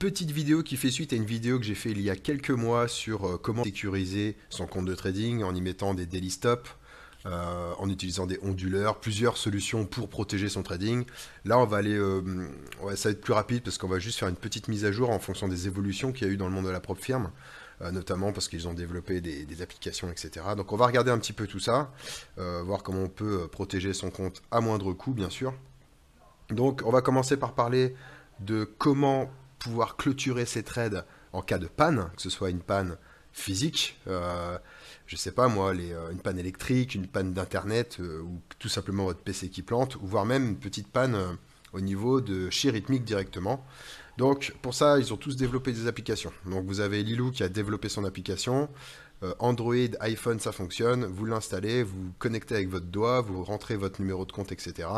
Petite vidéo qui fait suite à une vidéo que j'ai fait il y a quelques mois sur comment sécuriser son compte de trading en y mettant des daily stops, en utilisant des onduleurs, plusieurs solutions pour protéger son trading. Là, on va aller, ça va être plus rapide parce qu'on va juste faire une petite mise à jour en fonction des évolutions qu'il y a eu dans le monde de la propre firme, notamment parce qu'ils ont développé des applications, etc. Donc on va regarder un petit peu tout ça, voir comment on peut protéger son compte à moindre coût, bien sûr. Donc on va commencer par parler de comment pouvoir clôturer ses trades en cas de panne, que ce soit une panne physique, je sais pas moi, une panne électrique, une panne d'internet, ou tout simplement votre PC qui plante, ou voire même une petite panne au niveau de chez Rhythmic directement. Donc pour ça, ils ont tous développé des applications. Donc vous avez Lilou qui a développé son application, Android, iPhone, ça fonctionne, vous l'installez, vous vous connectez avec votre doigt, vous rentrez votre numéro de compte, etc.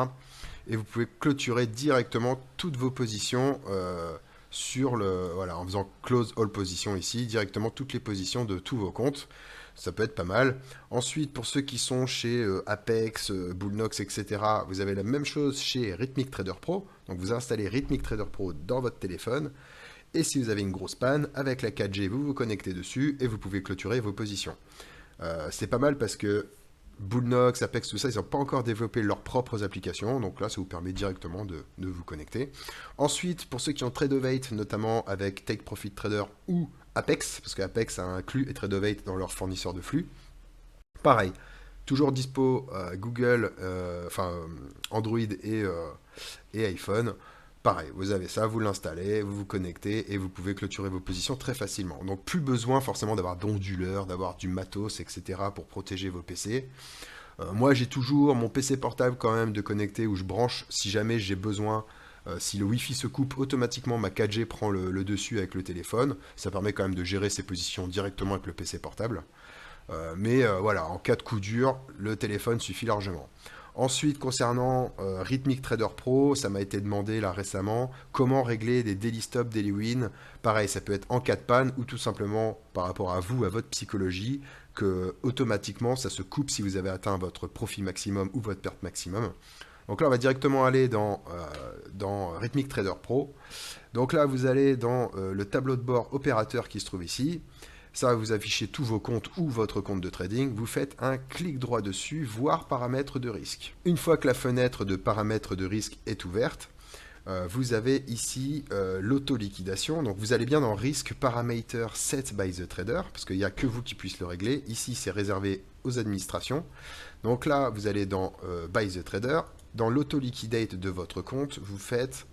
Et vous pouvez clôturer directement toutes vos positions en faisant close all positions ici, directement toutes les positions de tous vos comptes. Ça peut être pas mal. Ensuite, pour ceux qui sont chez Apex, Bullnox, etc., vous avez la même chose chez Rhythmic Trader Pro. Donc vous installez Rhythmic Trader Pro dans votre téléphone. Et si vous avez une grosse panne, avec la 4G, vous vous connectez dessus et vous pouvez clôturer vos positions. C'est pas mal parce que Bullnox, Apex, tout ça, ils n'ont pas encore développé leurs propres applications, donc là, ça vous permet directement de vous connecter. Ensuite, pour ceux qui ont Tradeovate, notamment avec Take Profit Trader ou Apex, parce qu'Apex a inclus et Tradeovate dans leur fournisseur de flux, pareil, toujours dispo Google, Android et iPhone. Pareil, vous avez ça, vous l'installez, vous vous connectez et vous pouvez clôturer vos positions très facilement. Donc plus besoin forcément d'avoir d'onduleurs, d'avoir du matos, etc. pour protéger vos PC. Moi j'ai toujours mon PC portable quand même de connecter où je branche si jamais j'ai besoin. Si le Wi-Fi se coupe, automatiquement ma 4G prend le dessus avec le téléphone. Ça permet quand même de gérer ses positions directement avec le PC portable. Voilà, en cas de coup dur, le téléphone suffit largement. Ensuite, concernant Rhythmic Trader Pro, ça m'a été demandé là récemment, comment régler des daily stop, daily win. Pareil, ça peut être en cas de panne ou tout simplement par rapport à vous, à votre psychologie, que automatiquement ça se coupe si vous avez atteint votre profit maximum ou votre perte maximum. Donc là, on va directement aller dans Rhythmic Trader Pro. Donc là, vous allez dans le tableau de bord opérateur qui se trouve ici. Ça va vous afficher tous vos comptes ou votre compte de trading. Vous faites un clic droit dessus, voir paramètres de risque. Une fois que la fenêtre de paramètres de risque est ouverte, vous avez ici l'auto-liquidation. Donc vous allez bien dans Risk Parameter Set by the Trader, parce qu'il n'y a que vous qui puissiez le régler. Ici, c'est réservé aux administrations. Donc là, vous allez dans By the Trader. Dans l'auto-liquidate de votre compte, vous faites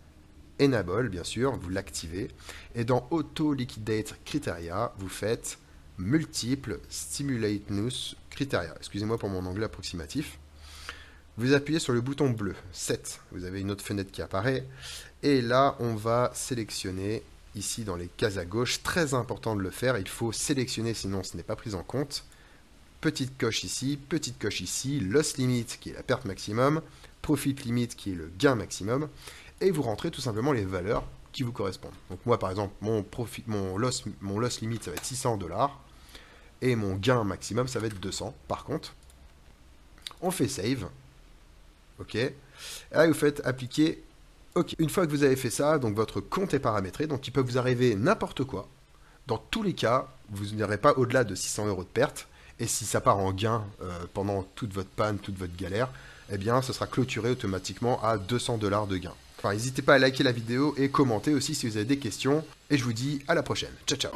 Enable, bien sûr, vous l'activez. Et dans Auto Liquidate Criteria, vous faites Multiple Stimulate News Criteria. Excusez-moi pour mon anglais approximatif. Vous appuyez sur le bouton bleu, 7. Vous avez une autre fenêtre qui apparaît. Et là, on va sélectionner, ici dans les cases à gauche, très important de le faire. Il faut sélectionner, sinon ce n'est pas pris en compte. Petite coche ici, Loss Limit qui est la perte maximum, Profit Limit qui est le gain maximum. Et vous rentrez tout simplement les valeurs qui vous correspondent. Donc moi par exemple, mon loss limit ça va être 600 $, et mon gain maximum ça va être 200 par contre. On fait save, ok, et là vous faites appliquer, ok. Une fois que vous avez fait ça, donc votre compte est paramétré, donc il peut vous arriver n'importe quoi. Dans tous les cas, vous n'irez pas au-delà de 600 € de perte, et si ça part en gain pendant toute votre panne, toute votre galère, eh bien ce sera clôturé automatiquement à 200 $ de gain. Enfin, n'hésitez pas à liker la vidéo et commenter aussi si vous avez des questions. Et je vous dis à la prochaine. Ciao, ciao.